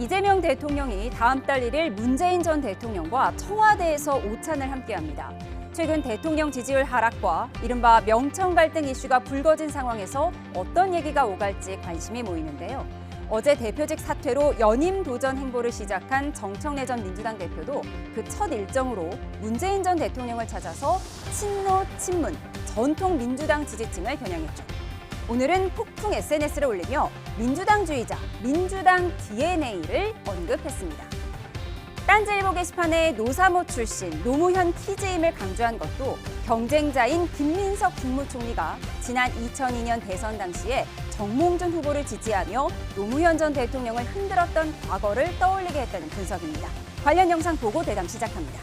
이재명 대통령이 다음 달 1일 문재인 전 대통령과 청와대에서 오찬을 함께합니다. 최근 대통령 지지율 하락과 이른바 명청 갈등 이슈가 불거진 상황에서 어떤 얘기가 오갈지 관심이 모이는데요. 어제 대표직 사퇴로 연임 도전 행보를 시작한 정청래 전 민주당 대표도 그 첫 일정으로 문재인 전 대통령을 찾아서 친노 친문, 전통 민주당 지지층을 겨냥했죠. 오늘은 폭풍 SNS를 올리며 민주당주의자, 민주당 DNA를 언급했습니다. 딴지일보 게시판에 노사모 출신 노무현 키즈임을 강조한 것도 경쟁자인 김민석 국무총리가 지난 2002년 대선 당시에 정몽준 후보를 지지하며 노무현 전 대통령을 흔들었던 과거를 떠올리게 했다는 분석입니다. 관련 영상 보고 대담 시작합니다.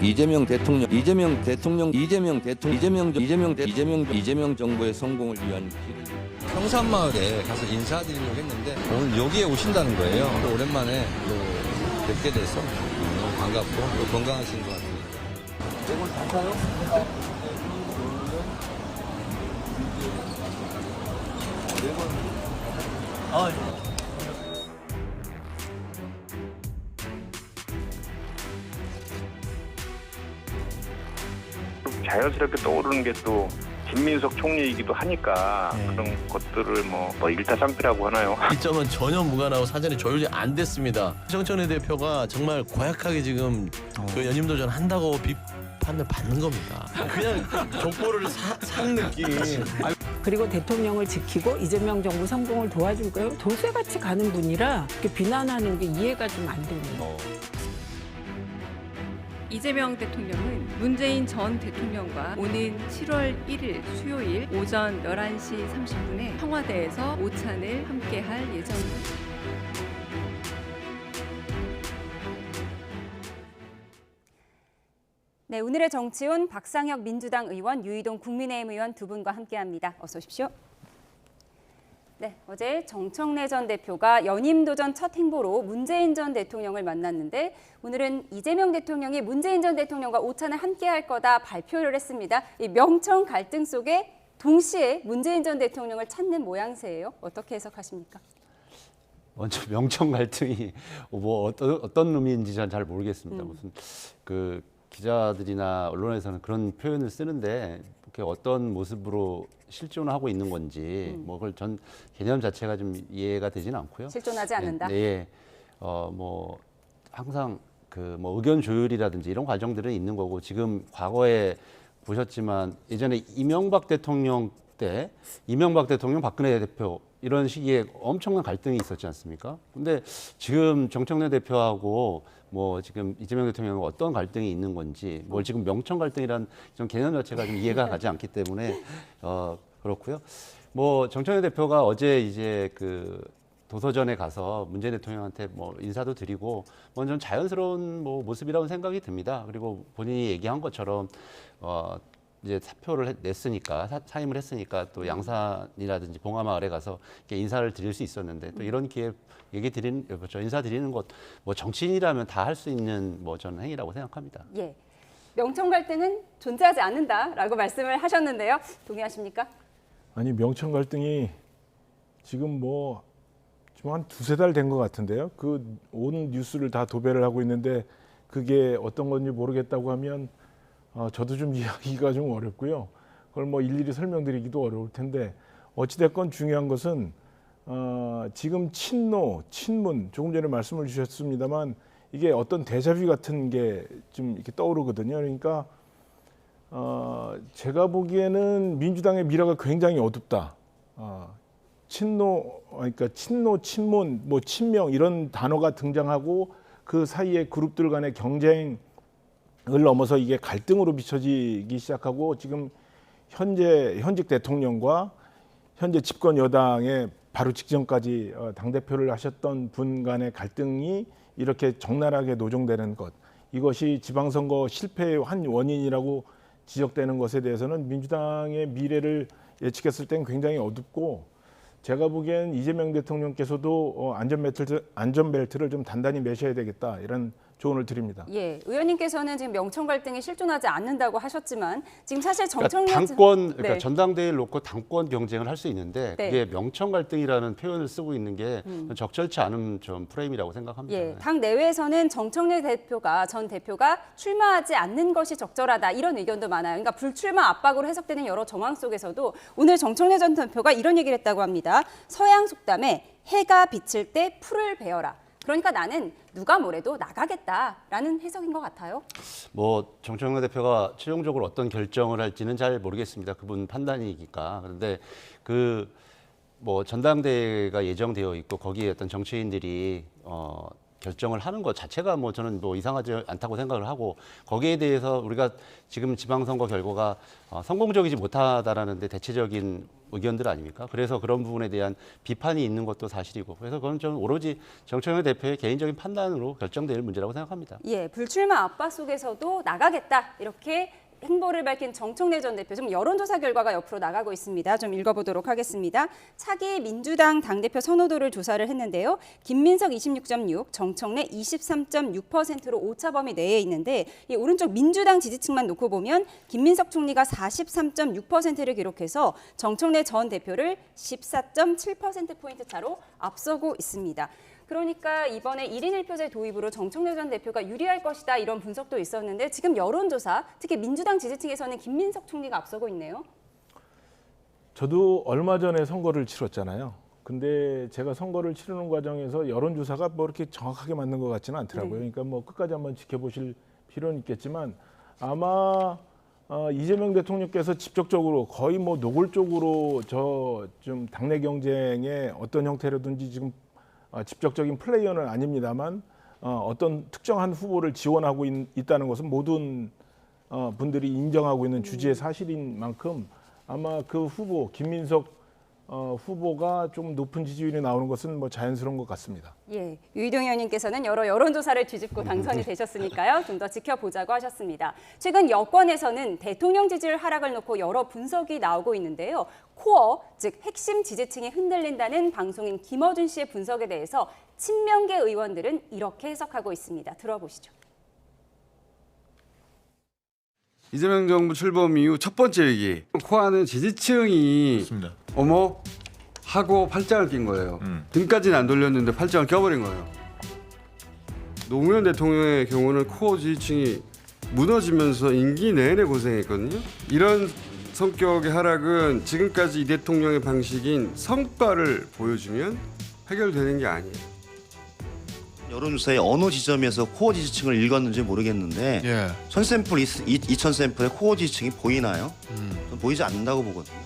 이재명 정부의 성공을 위한 길을 평산마을에 가서 인사드리려고 했는데 오늘 여기에 오신다는 거예요. 오랜만에 또 뵙게 돼서 너무 반갑고 또 건강하신 것 같아요. 이걸 바꿔요? 자연스럽게 떠오르는 게 또 김민석 총리이기도 하니까 그런 것들을 뭐 일타쌍피라고 하나요? 이 점은 전혀 무관하고 사전에 조율이 안 됐습니다. 정청래 대표가 정말 고약하게 지금 그 연임도전 한다고 비판을 받는 겁니다. 그냥 족보를 산 느낌. 그리고 대통령을 지키고 이재명 정부 성공을 도와줄 거예요. 돌쇠같이 가는 분이라 이렇게 비난하는 게 이해가 좀 안 됩니다. 이재명 대통령은 문재인 전 대통령과 오는 7월 1일 수요일 오전 11시 30분에 청와대에서 오찬을 함께할 예정입니다. 네, 오늘의 정치운 박상혁 민주당 의원, 유이동 국민의힘 의원 두 분과 함께합니다. 어서 오십시오. 네, 어제 정청래 전 대표가 연임 도전 첫 행보로 문재인 전 대통령을 만났는데 오늘은 이재명 대통령이 문재인 전 대통령과 오찬을 함께할 거다 발표를 했습니다. 이 명청 갈등 속에 동시에 문재인 전 대통령을 찾는 모양새예요. 어떻게 해석하십니까? 먼저 명청 갈등이 뭐 어떤 의미인지 전 잘 모르겠습니다. 무슨 그 기자들이나 언론에서는 그런 표현을 쓰는데 그게 어떤 모습으로 실존하고 있는 건지 뭐 그걸 전 개념 자체가 좀 이해가 되지는 않고요. 실존하지 않는다. 네, 뭐 항상 그 뭐 의견 조율이라든지 이런 과정들은 있는 거고 지금 과거에 보셨지만 예전에 이명박 대통령 때 이명박 대통령 박근혜 대표 이런 시기에 엄청난 갈등이 있었지 않습니까? 근데 지금 정청래 대표하고 뭐 지금 이재명 대통령과 어떤 갈등이 있는 건지 뭘 지금 명청 갈등이란 좀 개념 자체가 좀 이해가 가지 않기 때문에 그렇고요. 뭐 정청래 대표가 어제 이제 그 도서전에 가서 문재인 대통령한테 뭐 인사도 드리고 뭐 좀 자연스러운 뭐 모습이라고 생각이 듭니다. 그리고 본인이 얘기한 것처럼 이제 사표를 냈으니까 사임을 했으니까 또 양산이라든지 봉하마을에 가서 이렇게 인사를 드릴 수 있었는데 또 이런 기회 인사 드리는 것 뭐 정치인이라면 다 할 수 있는 뭐 저는 행위라고 생각합니다. 예, 명청 갈등은 존재하지 않는다라고 말씀을 하셨는데요. 동의하십니까? 아니 명청 갈등이 지금 뭐 지금 한 두세 달 된 것 같은데요. 그 온 뉴스를 다 도배를 하고 있는데 그게 어떤 건지 모르겠다고 하면 저도 좀 이해하기가 좀 어렵고요. 그걸 뭐 일일이 설명드리기도 어려울 텐데 어찌됐건 중요한 것은 지금 친노, 친문 조금 전에 말씀을 주셨습니다만 이게 어떤 데자뷰 같은 게 좀 이렇게 떠오르거든요. 그러니까 제가 보기에는 민주당의 미래가 굉장히 어둡다. 친노, 그러니까 친노, 친문, 뭐 친명 이런 단어가 등장하고 그 사이에 그룹들 간의 경쟁을 넘어서 이게 갈등으로 비춰지기 시작하고 지금 현직 대통령과 현재 집권 여당의 바로 직전까지 당대표를 하셨던 분 간의 갈등이 이렇게 적나라하게 노정되는 것, 이것이 지방선거 실패의 한 원인이라고 지적되는 것에 대해서는 민주당의 미래를 예측했을 땐 굉장히 어둡고 제가 보기엔 이재명 대통령께서도 안전벨트를 좀 단단히 매셔야 되겠다 이런 조언을 드립니다. 예, 의원님께서는 지금 명청 갈등이 실존하지 않는다고 하셨지만 지금 사실 정청래 그러니까 당권, 그러니까 네. 전당대회를 놓고 당권 경쟁을 할 수 있는데 네. 그게 명청 갈등이라는 표현을 쓰고 있는 게 적절치 않은 좀 프레임이라고 생각합니다. 예, 당 내외에서는 정청래 전 대표가 출마하지 않는 것이 적절하다 이런 의견도 많아요. 그러니까 불출마 압박으로 해석되는 여러 정황 속에서도 오늘 정청래 전 대표가 이런 얘기를 했다고 합니다. 서양 속담에 해가 비칠 때 풀을 베어라. 그러니까 나는 누가 뭐래도 나가겠다라는 해석인 것 같아요. 뭐 정청래 대표가 최종적으로 어떤 결정을 할지는 잘 모르겠습니다. 그분 판단이니까. 그런데 그 뭐 전당대회가 예정되어 있고 거기에 어떤 정치인들이 결정을 하는 것 자체가 뭐 저는 뭐 이상하지 않다고 생각을 하고 거기에 대해서 우리가 지금 지방선거 결과가 성공적이지 못하다라는 데 대체적인 의견들 아닙니까? 그래서 그런 부분에 대한 비판이 있는 것도 사실이고 그래서 그건 좀 오로지 정청래 대표의 개인적인 판단으로 결정될 문제라고 생각합니다. 예, 불출마 압박 속에서도 나가겠다 이렇게 행보를 밝힌 정청래 전 대표. 지금 여론조사 결과가 옆으로 나가고 있습니다. 좀 읽어보도록 하겠습니다. 차기 민주당 당대표 선호도를 조사를 했는데요. 김민석 26.6, 정청래 23.6%로 오차범위 내에 있는데 이 오른쪽 민주당 지지층만 놓고 보면 김민석 총리가 43.6%를 기록해서 정청래 전 대표를 14.7%포인트 차로 앞서고 있습니다. 그러니까 이번에 1인 1표제 도입으로 정청래 전 대표가 유리할 것이다 이런 분석도 있었는데 지금 여론조사, 특히 민주당 지지층에서는 김민석 총리가 앞서고 있네요. 저도 얼마 전에 선거를 치렀잖아요. 근데 제가 선거를 치르는 과정에서 여론조사가 뭐 이렇게 정확하게 맞는 것 같지는 않더라고요. 그러니까 뭐 끝까지 한번 지켜보실 필요는 있겠지만 아마 이재명 대통령께서 직접적으로 거의 뭐 노골적으로 저 좀 당내 경쟁의 어떤 형태로든지 지금 직접적인 플레이어는 아닙니다만 어떤 특정한 후보를 지원하고 있다는 것은 모든 분들이 인정하고 있는 주지의 사실인 만큼 아마 그 후보 김민석 후보가 좀 높은 지지율이 나오는 것은 뭐 자연스러운 것 같습니다. 예, 유희동 의원님께서는 여러 여론조사를 뒤집고 당선이 되셨으니까요. 좀 더 지켜보자고 하셨습니다. 최근 여권에서는 대통령 지지율 하락을 놓고 여러 분석이 나오고 있는데요. 코어, 즉 핵심 지지층이 흔들린다는 방송인 김어준 씨의 분석에 대해서 친명계 의원들은 이렇게 해석하고 있습니다. 들어보시죠. 이재명 정부 출범 이후 첫 번째 위기. 코아는 지지층이 맞습니다. 어머 하고 팔짱을 낀 거예요. 등까지는 안 돌렸는데 팔짱을 껴버린 거예요. 노무현 대통령의 경우는 코어 지지층이 무너지면서 임기 내내 고생했거든요. 이런 성격의 하락은 지금까지 이 대통령의 방식인 성과를 보여주면 해결되는 게 아니에요. 여론조사의 어느 지점에서 코어 지지층을 읽었는지 모르겠는데 예. 1000샘플, 2000샘플의 코어 지지층이 보이나요? 저는 보이지 않는다고 보거든요.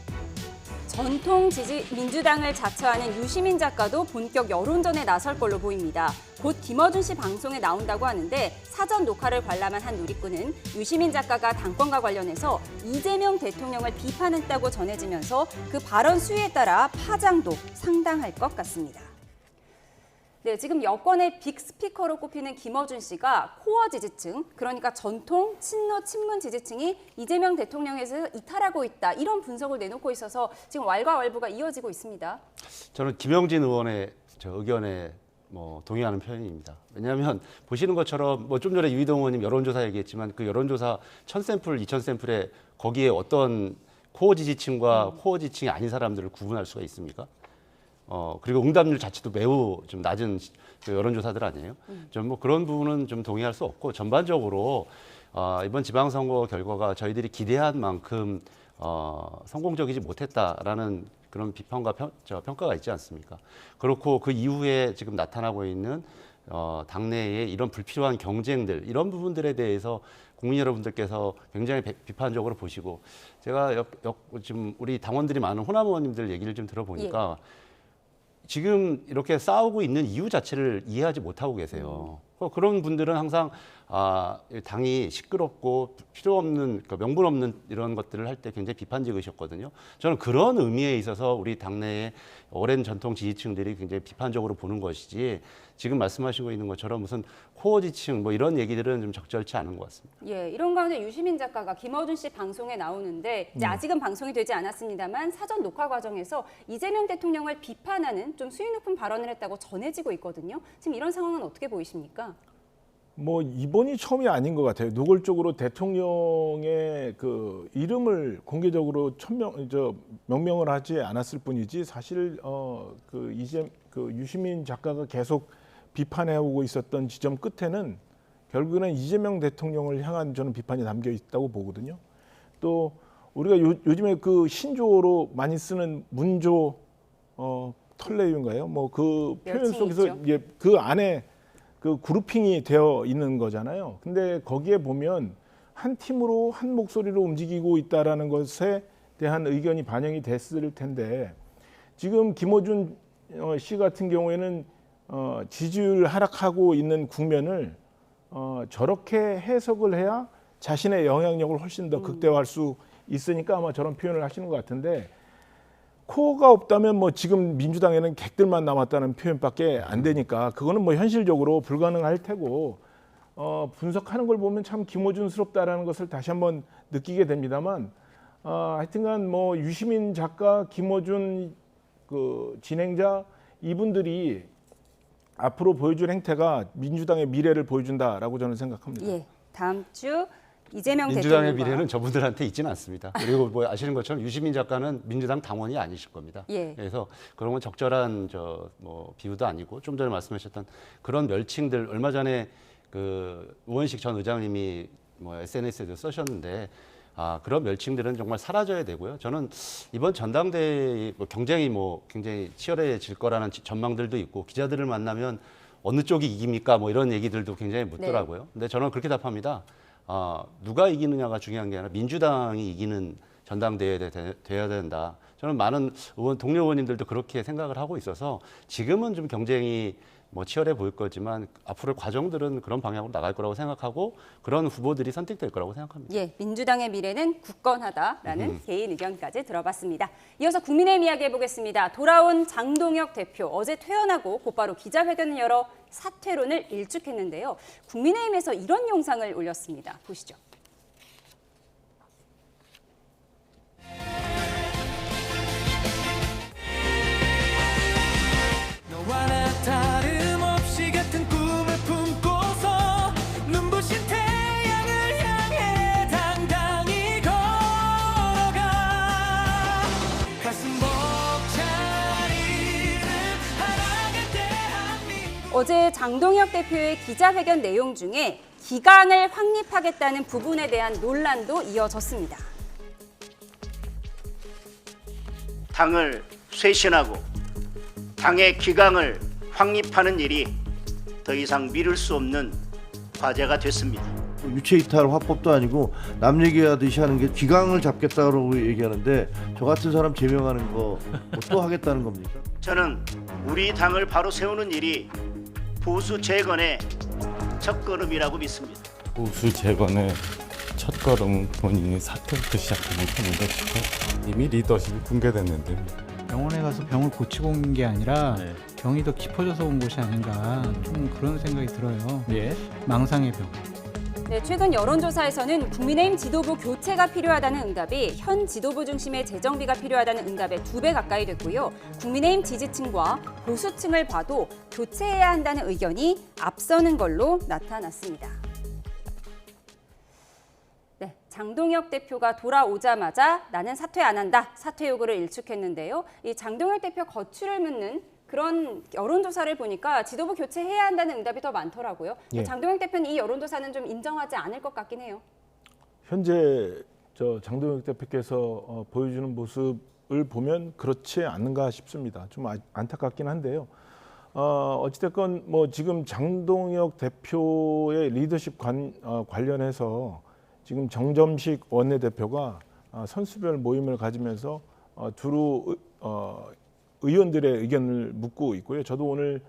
전통 민주당을 자처하는 유시민 작가도 본격 여론전에 나설 걸로 보입니다. 곧 김어준 씨 방송에 나온다고 하는데 사전 녹화를 관람한 한 누리꾼은 유시민 작가가 당권과 관련해서 이재명 대통령을 비판했다고 전해지면서 그 발언 수위에 따라 파장도 상당할 것 같습니다. 네, 지금 여권의 빅스피커로 꼽히는 김어준 씨가 코어 지지층, 그러니까 전통 친노 친문 지지층이 이재명 대통령에서 이탈하고 있다. 이런 분석을 내놓고 있어서 지금 왈가왈부가 이어지고 있습니다. 저는 김영진 의원의 저 의견에 뭐 동의하는 편입니다. 왜냐하면 보시는 것처럼 뭐 좀 전에 유희동 의원님 여론조사 얘기했지만 그 여론조사 1000샘플, 2000샘플에 거기에 어떤 코어 지지층과 코어 지지층이 아닌 사람들을 구분할 수가 있습니까? 그리고 응답률 자체도 매우 좀 낮은 여론조사들 아니에요? 좀 뭐 그런 부분은 좀 동의할 수 없고 전반적으로 이번 지방선거 결과가 저희들이 기대한 만큼 성공적이지 못했다라는 그런 비판과 평가가 있지 않습니까? 그렇고 그 이후에 지금 나타나고 있는 당내의 이런 불필요한 경쟁들 이런 부분들에 대해서 국민 여러분들께서 굉장히 비판적으로 보시고 제가 지금 우리 당원들이 많은 호남 의원님들 얘기를 좀 들어보니까 지금 이렇게 싸우고 있는 이유 자체를 이해하지 못하고 계세요. 그런 분들은 항상 당이 시끄럽고 필요 없는, 그러니까 명분 없는 이런 것들을 할 때 굉장히 비판적이셨거든요. 저는 그런 의미에 있어서 우리 당내의 오랜 전통 지지층들이 굉장히 비판적으로 보는 것이지 지금 말씀하시고 있는 것처럼 무슨 코어 지층 뭐 이런 얘기들은 좀 적절치 않은 것 같습니다. 예, 이런 가운데 유시민 작가가 김어준 씨 방송에 나오는데 이제 아직은 방송이 되지 않았습니다만 사전 녹화 과정에서 이재명 대통령을 비판하는 좀 수위 높은 발언을 했다고 전해지고 있거든요. 지금 이런 상황은 어떻게 보이십니까? 뭐 이번이 처음이 아닌 것 같아요. 노골적으로 대통령의 그 이름을 공개적으로 명명을 하지 않았을 뿐이지 사실 그 유시민 작가가 계속 비판해 오고 있었던 지점 끝에는 결국에는 이재명 대통령을 향한 저는 비판이 담겨 있다고 보거든요. 또 우리가 요즘에 그 신조어로 많이 쓰는 문조 털레유인가요? 뭐 그 표현 속에서 그 안에 그 그룹핑이 되어 있는 거잖아요. 근데 거기에 보면 한 팀으로 한 목소리로 움직이고 있다라는 것에 대한 의견이 반영이 됐을 텐데 지금 김어준 씨 같은 경우에는 지지율 하락하고 있는 국면을 저렇게 해석을 해야 자신의 영향력을 훨씬 더 극대화할 수 있으니까 아마 저런 표현을 하시는 것 같은데 코어가 없다면 뭐 지금 민주당에는 객들만 남았다는 표현밖에 안 되니까 그거는 뭐 현실적으로 불가능할 테고 분석하는 걸 보면 참 김어준스럽다라는 것을 다시 한번 느끼게 됩니다만 하여튼간 뭐 유시민 작가, 김어준 그 진행자 이분들이 앞으로 보여줄 행태가 민주당의 미래를 보여준다라고 저는 생각합니다. 예, 다음 주 이재명 민주당의 대통령과 미래는 저분들한테 있지는 않습니다. 그리고 뭐 아시는 것처럼 유시민 작가는 민주당 당원이 아니실 겁니다. 예. 그래서 그런 건 적절한 뭐 비유도 아니고 좀 전에 말씀하셨던 그런 멸칭들 얼마 전에 그 우원식 전 의장님이 뭐 SNS에도 쓰셨는데 그런 멸칭들은 정말 사라져야 되고요. 저는 이번 전당대회 경쟁이 굉장히 치열해질 거라는 전망들도 있고 기자들을 만나면 어느 쪽이 이깁니까? 뭐 이런 얘기들도 굉장히 묻더라고요. 네. 근데 저는 그렇게 답합니다. 누가 이기느냐가 중요한 게 아니라 민주당이 이기는 전당대회가 돼야 된다. 저는 많은 동료 의원님들도 그렇게 생각을 하고 있어서 지금은 좀 경쟁이 치열해 보일 거지만 앞으로 과정들은 그런 방향으로 나갈 거라고 생각하고 그런 후보들이 선택될 거라고 생각합니다. 예, 민주당의 미래는 굳건하다라는 개인 의견까지 들어봤습니다. 이어서 국민의힘 이야기 해보겠습니다. 돌아온 장동혁 대표 어제 퇴원하고 곧바로 기자회견을 열어 사퇴론을 일축했는데요. 국민의힘에서 이런 영상을 올렸습니다. 보시죠. 어제 장동혁 대표의 기자회견 내용 중에 기강을 확립하겠다는 부분에 대한 논란도 이어졌습니다. 당을 쇄신하고 당의 기강을 확립하는 일이 더 이상 미룰 수 없는 과제가 됐습니다. 유체이탈 화법도 아니고 남 얘기하듯이 하는 게 기강을 잡겠다고 얘기하는데 저 같은 사람 제명하는 거 또 하겠다는 겁니까? 저는 우리 당을 바로 세우는 일이 보수 재건의 첫걸음이라고 믿습니다. 보수 재건의 첫걸음은 본인이 사퇴부터 시작하는 편인가 싶어요. 이미 리더십이 붕괴됐는데 병원에 가서 병을 고치고 온 게 아니라 병이 더 깊어져서 온 것이 아닌가 좀 그런 생각이 들어요. 망상의 병. 네, 최근 여론조사에서는 국민의힘 지도부 교체가 필요하다는 응답이 현 지도부 중심의 재정비가 필요하다는 응답의 2배 가까이 됐고요. 국민의힘 지지층과 보수층을 봐도 교체해야 한다는 의견이 앞서는 걸로 나타났습니다. 네, 장동혁 대표가 돌아오자마자 나는 사퇴 안 한다, 사퇴 요구를 일축했는데요. 이 장동혁 대표 거취를 묻는 그런 여론조사를 보니까 지도부 교체해야 한다는 응답이 더 많더라고요. 장동혁 대표는 이 여론조사는 좀 인정하지 않을 것 같긴 해요. 현재 장동혁 대표께서 보여주는 모습을 보면 그렇지 않는가 싶습니다. 좀 안타깝긴 한데요. 어찌됐건 지금 장동혁 대표의 리더십 관련해서 지금 정점식 원내대표가 선수별 모임을 가지면서 두루 의원들의 의견을 묻고 있고요. 저도 오늘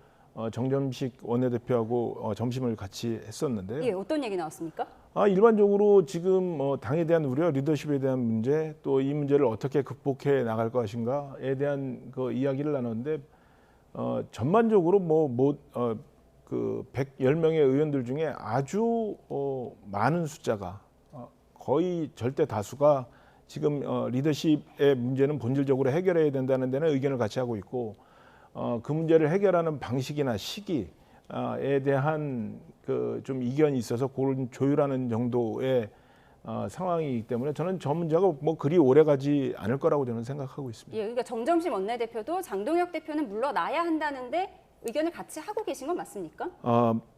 정점식 원내대표하고 점심을 같이 했었는데요. 예, 어떤 얘기 나왔습니까? 일반적으로 지금 당에 대한 우려, 리더십에 대한 문제, 또 이 문제를 어떻게 극복해 나갈 것인가에 대한 그 이야기를 나눴는데 전반적으로 그 110명의 의원들 중에 아주 많은 숫자가 거의 절대 다수가 지금 리더십의 문제는 본질적으로 해결해야 된다는 데는 의견을 같이 하고 있고 그 문제를 해결하는 방식이나 시기 대한 그 좀 이견이 있어서 그런 조율하는 정도의 상황이기 때문에 저는 저 문제가 뭐 그리 오래 가지 않을 거라고 저는 생각하고 있습니다. 예, 그러니까 정점심 원내대표도 장동혁 대표는 물러나야 한다는데 의견을 같이 하고 계신 건 맞습니까?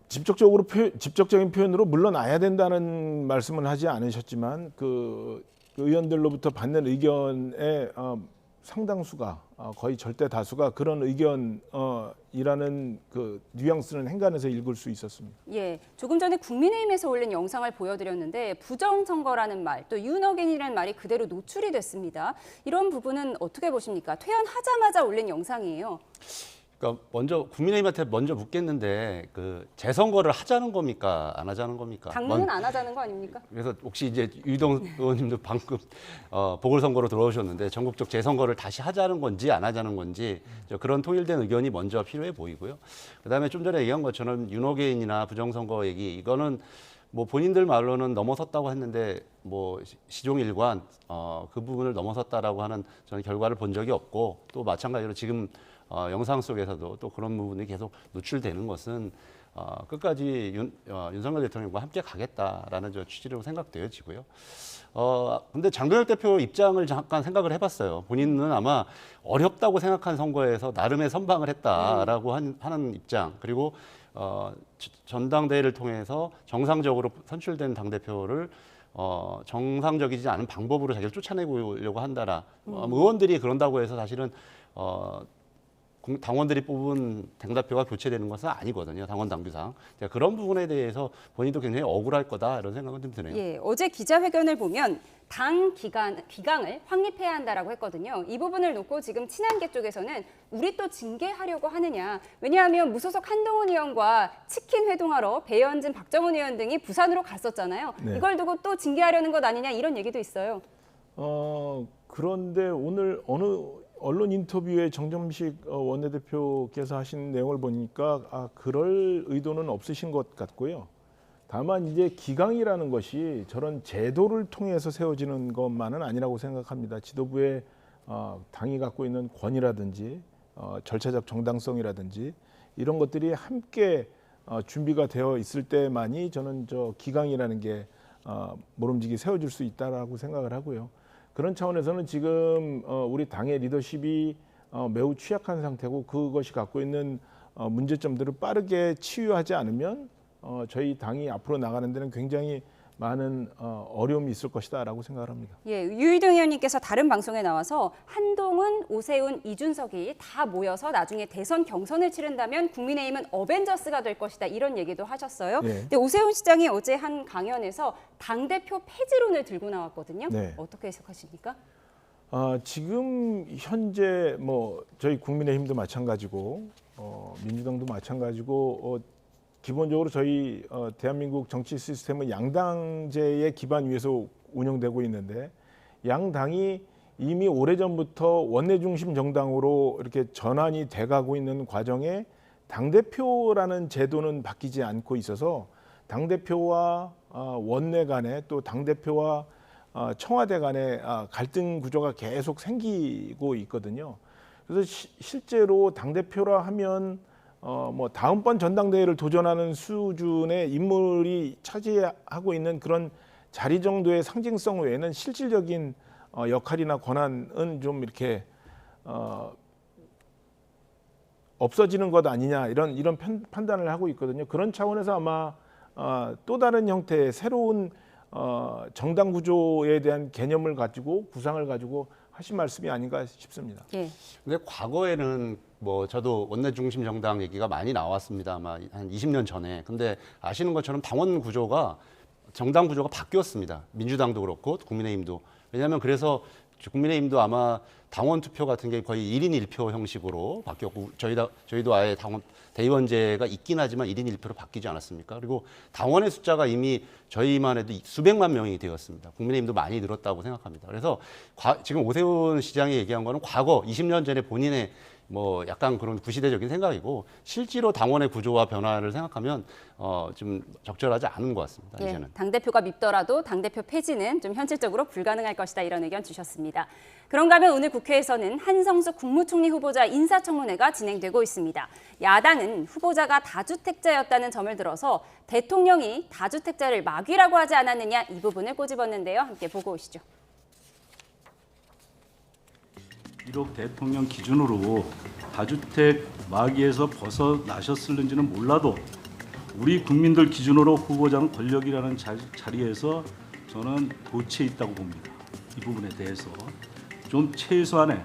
직접적인 표현으로 물러나야 된다는 말씀은 하지 않으셨지만 그 의원들로부터 받는 의견의 상당수가 거의 절대 다수가 그런 의견이라는 그 뉘앙스는 행간에서 읽을 수 있었습니다. 예, 조금 전에 국민의힘에서 올린 영상을 보여드렸는데 부정선거라는 말, 또 윤어겐이라는 말이 그대로 노출이 됐습니다. 이런 부분은 어떻게 보십니까? 퇴연하자마자 올린 영상이에요. 그러니까 먼저 국민의힘한테 먼저 묻겠는데 그 재선거를 하자는 겁니까? 안 하자는 겁니까? 당론은 안 하자는 거 아닙니까? 그래서 혹시 이제 유동 의원님도 방금 보궐선거로 들어오셨는데 전국적 재선거를 다시 하자는 건지 안 하자는 건지 그런 통일된 의견이 먼저 필요해 보이고요. 그다음에 좀 전에 얘기한 것처럼 윤호개인이나 부정선거 얘기 이거는 뭐 본인들 말로는 넘어섰다고 했는데 뭐 시종일관 그 부분을 넘어섰다라고 하는 저는 결과를 본 적이 없고 또 마찬가지로 지금 영상 속에서도 또 그런 부분이 계속 노출되는 것은 끝까지 윤석열 대통령과 함께 가겠다라는 저 취지로 생각되어지고요. 근데 장동혁 대표 입장을 잠깐 생각을 해봤어요. 본인은 아마 어렵다고 생각한 선거에서 나름의 선방을 했다라고 하는 입장 그리고 전당대회를 통해서 정상적으로 선출된 당대표를 정상적이지 않은 방법으로 자기를 쫓아내려고 한다라. 의원들이 그런다고 해서 사실은 당원들이 뽑은 당대표가 교체되는 것은 아니거든요. 당원 당규상. 그런 부분에 대해서 본인도 굉장히 억울할 거다 이런 생각은 좀 드네요. 예, 어제 기자회견을 보면 당 기강을 확립해야 한다라고 했거든요. 이 부분을 놓고 지금 친한계 쪽에서는 우리 또 징계하려고 하느냐. 왜냐하면 무소속 한동훈 의원과 치킨 회동하러 배현진, 박정훈 의원 등이 부산으로 갔었잖아요. 네. 이걸 두고 또 징계하려는 것 아니냐 이런 얘기도 있어요. 그런데 오늘 어느 언론 인터뷰에 정점식 원내대표께서 하신 내용을 보니까 그럴 의도는 없으신 것 같고요. 다만 이제 기강이라는 것이 저런 제도를 통해서 세워지는 것만은 아니라고 생각합니다. 지도부의 당이 갖고 있는 권위라든지 절차적 정당성이라든지 이런 것들이 함께 준비가 되어 있을 때만이 저는 저 기강이라는 게 모름지기 세워질 수 있다라고 생각을 하고요. 그런 차원에서는 지금 우리 당의 리더십이 매우 취약한 상태고 그것이 갖고 있는 문제점들을 빠르게 치유하지 않으면 저희 당이 앞으로 나가는 데는 굉장히 많은 어려움이 있을 것이다라고 생각을 합니다. 예, 유희동 의원님께서 다른 방송에 나와서 한동훈, 오세훈, 이준석이 다 모여서 나중에 대선 경선을 치른다면 국민의힘은 어벤져스가 될 것이다 이런 얘기도 하셨어요. 네. 근데 오세훈 시장이 어제 한 강연에서 당대표 폐지론을 들고 나왔거든요. 네. 어떻게 해석하십니까? 지금 현재 뭐 저희 국민의힘도 마찬가지고 민주당도 마찬가지고 기본적으로 저희 대한민국 정치 시스템은 양당제의 기반 위에서 운영되고 있는데 양당이 이미 오래전부터 원내 중심 정당으로 이렇게 전환이 돼가고 있는 과정에 당대표라는 제도는 바뀌지 않고 있어서 당대표와 원내 간에 또 당대표와 청와대 간의 갈등 구조가 계속 생기고 있거든요. 그래서 실제로 당대표라 하면 뭐 다음번 전당대회를 도전하는 수준의 인물이 차지하고 있는 그런 자리 정도의 상징성 외에는 실질적인 역할이나 권한은 좀 이렇게 없어지는 것 아니냐 이런 판단을 하고 있거든요. 그런 차원에서 아마 또 다른 형태의 새로운 정당 구조에 대한 개념을 가지고 구상을 가지고 하신 말씀이 아닌가 싶습니다. 예. 근데 과거에는 뭐 저도 원내 중심 정당 얘기가 많이 나왔습니다. 아마 한 20년 전에. 근데 아시는 것처럼 당원 구조가 정당 구조가 바뀌었습니다. 민주당도 그렇고 국민의힘도. 왜냐하면 그래서 국민의힘도 아마 당원 투표 같은 게 거의 1인 1표 형식으로 바뀌었고 저희도 아예 당원 대의원제가 있긴 하지만 1인 1표로 바뀌지 않았습니까? 그리고 당원의 숫자가 이미 저희만 해도 수백만 명이 되었습니다. 국민의힘도 많이 늘었다고 생각합니다. 그래서 지금 오세훈 시장이 얘기한 거는 과거 20년 전에 본인의 뭐 약간 그런 구시대적인 생각이고 실제로 당원의 구조와 변화를 생각하면 좀 적절하지 않은 것 같습니다. 예, 이제는. 당대표가 밉더라도 당대표 폐지는 좀 현실적으로 불가능할 것이다 이런 의견 주셨습니다. 그런가 하면 오늘 국회에서는 한성수 국무총리 후보자 인사청문회가 진행되고 있습니다. 야당은 후보자가 다주택자였다는 점을 들어서 대통령이 다주택자를 마귀라고 하지 않았느냐 이 부분을 꼬집었는데요. 함께 보고 오시죠. 비록 대통령 기준으로 다주택 마귀에서 벗어나셨을는지는 몰라도 우리 국민들 기준으로 후보자는 권력이라는 자리에서 저는 도취해 있다고 봅니다. 이 부분에 대해서 좀 최소한의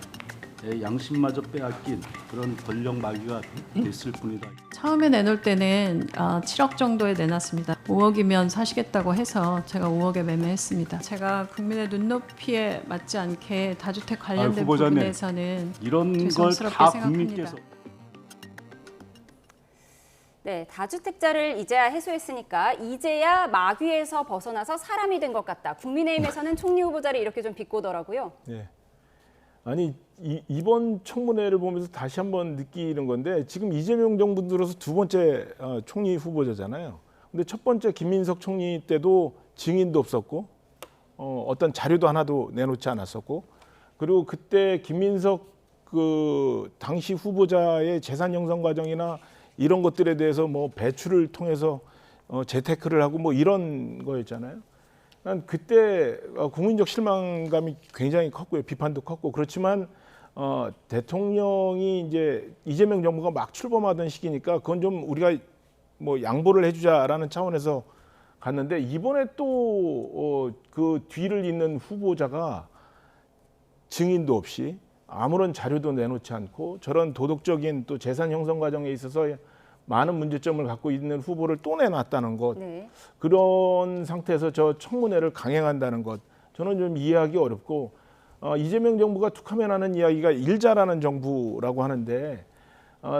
양심마저 빼앗긴 그런 권력 마귀가 됐을 뿐이다. 처음에 내놓을 때는 7억 정도에 내놨습니다. 5억이면 사시겠다고 해서 제가 5억에 매매했습니다. 제가 국민의 눈높이에 맞지 않게 다주택 관련된 부분에서는 이런 걸 죄송스럽게 다 생각합니다. 국민께서 네, 다주택자를 이제야 해소했으니까 이제야 마귀에서 벗어나서 사람이 된 것 같다. 국민의힘에서는 총리 후보자를 이렇게 좀 비꼬더라고요. 네. 아니 이번 청문회를 보면서 다시 한번 느끼는 건데 지금 이재명 정부 들어서 두 번째 총리 후보자잖아요. 근데 첫 번째 김민석 총리 때도 증인도 없었고 어떤 자료도 하나도 내놓지 않았었고 그리고 그때 김민석 그 당시 후보자의 재산 형성 과정이나 이런 것들에 대해서 뭐 배출을 통해서 재테크를 하고 뭐 이런 거였잖아요. 난 그때 국민적 실망감이 굉장히 컸고요. 비판도 컸고 그렇지만 대통령이 이제 이재명 정부가 막 출범하던 시기니까 그건 좀 우리가 뭐 양보를 해주자라는 차원에서 갔는데 이번에 또 그 뒤를 잇는 후보자가 증인도 없이 아무런 자료도 내놓지 않고 저런 도덕적인 또 재산 형성 과정에 있어서 많은 문제점을 갖고 있는 후보를 또 내놨다는 것. 네. 그런 상태에서 저 청문회를 강행한다는 것. 저는 좀 이해하기 어렵고 이재명 정부가 툭하면 하는 이야기가 일 잘하는 정부라고 하는데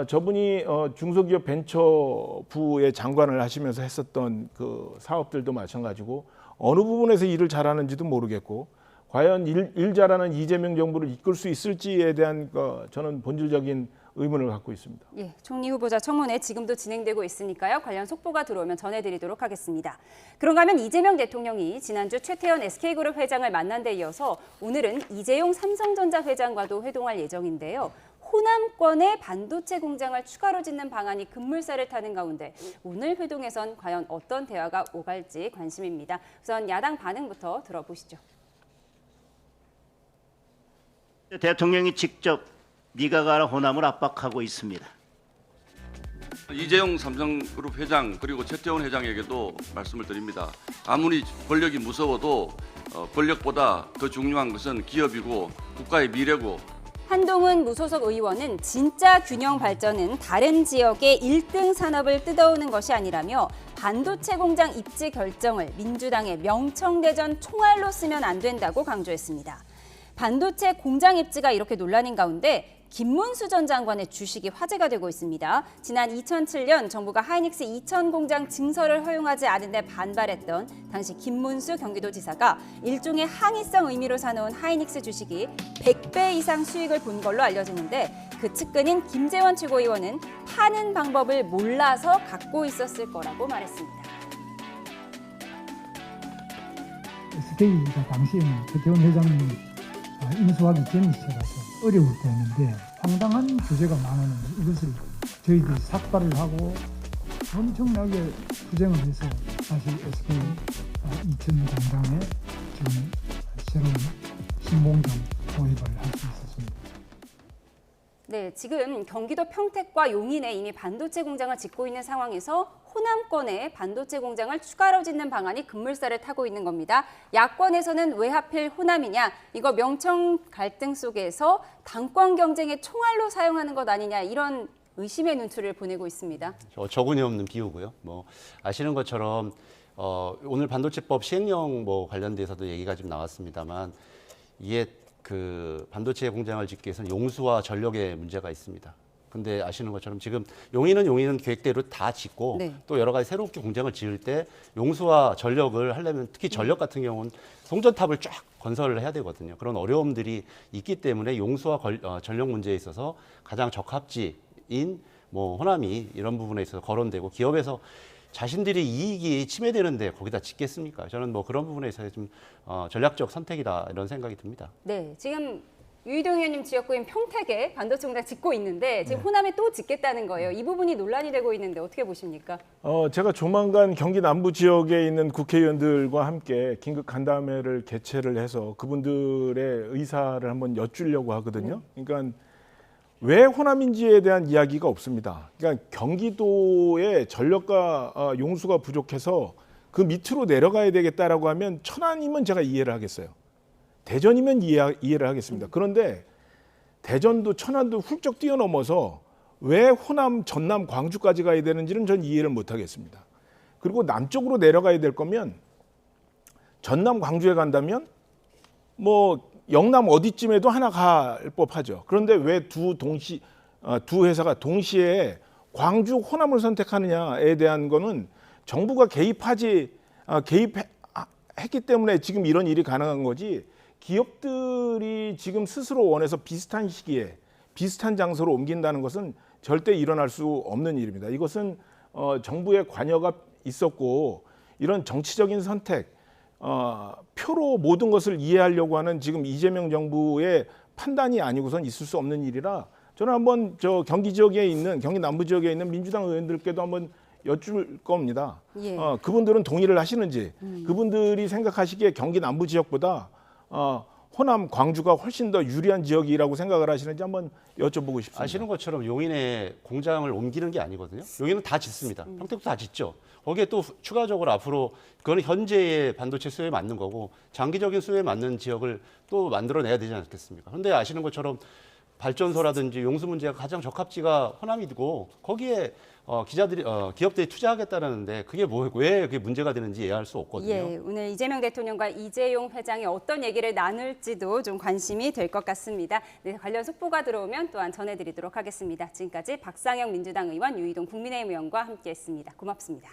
저분이 중소기업 벤처부의 장관을 하시면서 했었던 그 사업들도 마찬가지고 어느 부분에서 일을 잘하는지도 모르겠고 과연 일 잘하는 이재명 정부를 이끌 수 있을지에 대한 저는 본질적인 의문을 갖고 있습니다. 예, 총리 후보자 청문회 지금도 진행되고 있으니까요. 관련 속보가 들어오면 전해드리도록 하겠습니다. 그런가 하면 이재명 대통령이 지난주 최태원 SK그룹 회장을 만난 데 이어서 오늘은 이재용 삼성전자 회장과도 회동할 예정인데요. 호남권에 반도체 공장을 추가로 짓는 방안이 급물살을 타는 가운데 오늘 회동에선 과연 어떤 대화가 오갈지 관심입니다. 우선 야당 반응부터 들어보시죠. 대통령이 직접 네가 가라 호남을 압박하고 있습니다. 이재용 삼성그룹 회장 그리고 최태원 회장에게도 말씀을 드립니다. 아무리 권력이 무서워도 권력보다 더 중요한 것은 기업이고 국가의 미래고. 한동훈 무소속 의원은 진짜 균형 발전은 다른 지역의 1등 산업을 뜯어오는 것이 아니라며 반도체 공장 입지 결정을 민주당의 명청대전 총알로 쓰면 안 된다고 강조했습니다. 반도체 공장 입지가 이렇게 논란인 가운데 김문수 전 장관의 주식이 화제가 되고 있습니다. 지난 2007년 정부가 하이닉스 이천 공장 증설을 허용하지 않은 데 반발했던 당시 김문수 경기도지사가 일종의 항의성 의미로 사놓은 하이닉스 주식이 100배 이상 수익을 본 걸로 알려지는데 그 측근인 김재원 최고위원은 파는 방법을 몰라서 갖고 있었을 거라고 말했습니다. SK가 당시에는 최태원 회장님이 인수하기 전이셔서 어려울 때였는데 상당한 규제가 많았는데 이것을 저희들이 삭발을 하고 엄청나게 투쟁을 해서 다시 SK 이천 공장에 지금 새로운 신공장 도입을 할 수 있었습니다. 네, 지금 경기도 평택과 용인에 이미 반도체 공장을 짓고 있는 상황에서 호남권에 반도체 공장을 추가로 짓는 방안이 급물살을 타고 있는 겁니다. 야권에서는 왜 하필 호남이냐, 이거 명청 갈등 속에서 당권 경쟁의 총알로 사용하는 것 아니냐 이런 의심의 눈초리를 보내고 있습니다. 저군이 없는 비유고요. 뭐 아시는 것처럼 오늘 반도체법 시행령 뭐 관련돼서도 얘기가 좀 나왔습니다만 이게 그 반도체 공장을 짓기 위해서는 용수와 전력의 문제가 있습니다. 근데 아시는 것처럼 지금 용인은 계획대로 다 짓고 네. 또 여러 가지 새롭게 공장을 지을 때 용수와 전력을 하려면 특히 전력 같은 경우는 송전탑을 쫙 건설을 해야 되거든요. 그런 어려움들이 있기 때문에 용수와 전력 문제에 있어서 가장 적합지인 뭐 호남이 이런 부분에 있어서 거론되고 기업에서 자신들이 이익이 침해되는데 거기다 짓겠습니까? 저는 뭐 그런 부분에 있어서 좀 전략적 선택이다 이런 생각이 듭니다. 네, 지금 유이동 의원님 지역구인 평택에 반도체 공장 짓고 있는데 지금 호남에 또 짓겠다는 거예요. 이 부분이 논란이 되고 있는데 어떻게 보십니까? 제가 조만간 경기 남부 지역에 있는 국회의원들과 함께 긴급 간담회를 개최를 해서 그분들의 의사를 한번 여쭈려고 하거든요. 그러니까 왜 호남인지에 대한 이야기가 없습니다. 그러니까 경기도의 전력과 용수가 부족해서 그 밑으로 내려가야 되겠다라고 하면 천안이면 제가 이해를 하겠어요. 대전이면 이해를 하겠습니다. 그런데 대전도 천안도 훌쩍 뛰어넘어서 왜 호남, 전남, 광주까지 가야 되는지는 전 이해를 못 하겠습니다. 그리고 남쪽으로 내려가야 될 거면 전남, 광주에 간다면 뭐 영남 어디쯤에도 하나 갈 법하죠. 그런데 왜 두 회사가 동시에 광주, 호남을 선택하느냐에 대한 거는 정부가 개입했기 때문에 지금 이런 일이 가능한 거지, 기업들이 지금 스스로 원해서 비슷한 시기에 비슷한 장소로 옮긴다는 것은 절대 일어날 수 없는 일입니다. 이것은 정부의 관여가 있었고 이런 정치적인 선택, 표로 모든 것을 이해하려고 하는 지금 이재명 정부의 판단이 아니고선 있을 수 없는 일이라 저는 한번 경기 지역에 있는 경기 남부 지역에 있는 민주당 의원들께도 한번 여쭐 겁니다. 예. 그분들은 동의를 하시는지, 그분들이 생각하시기에 경기 남부 지역보다 호남, 광주가 훨씬 더 유리한 지역이라고 생각을 하시는지 한번 여쭤보고 싶습니다. 아시는 것처럼 용인에 공장을 옮기는 게 아니거든요. 용인은 다 짓습니다. 평택도 다 짓죠. 거기에 또 추가적으로 앞으로 그거는 현재의 반도체 수요에 맞는 거고 장기적인 수요에 맞는 지역을 또 만들어내야 되지 않겠습니까? 그런데 아시는 것처럼 발전소라든지 용수 문제가 가장 적합지가 호남이고 거기에 기업들이 투자하겠다라는데 그게 왜 그게 문제가 되는지 이해할 수 없거든요. 예, 오늘 이재명 대통령과 이재용 회장이 어떤 얘기를 나눌지도 좀 관심이 될 것 같습니다. 네, 관련 속보가 들어오면 또한 전해드리도록 하겠습니다. 지금까지 박상영 민주당 의원, 유이동 국민의힘 의원과 함께했습니다. 고맙습니다.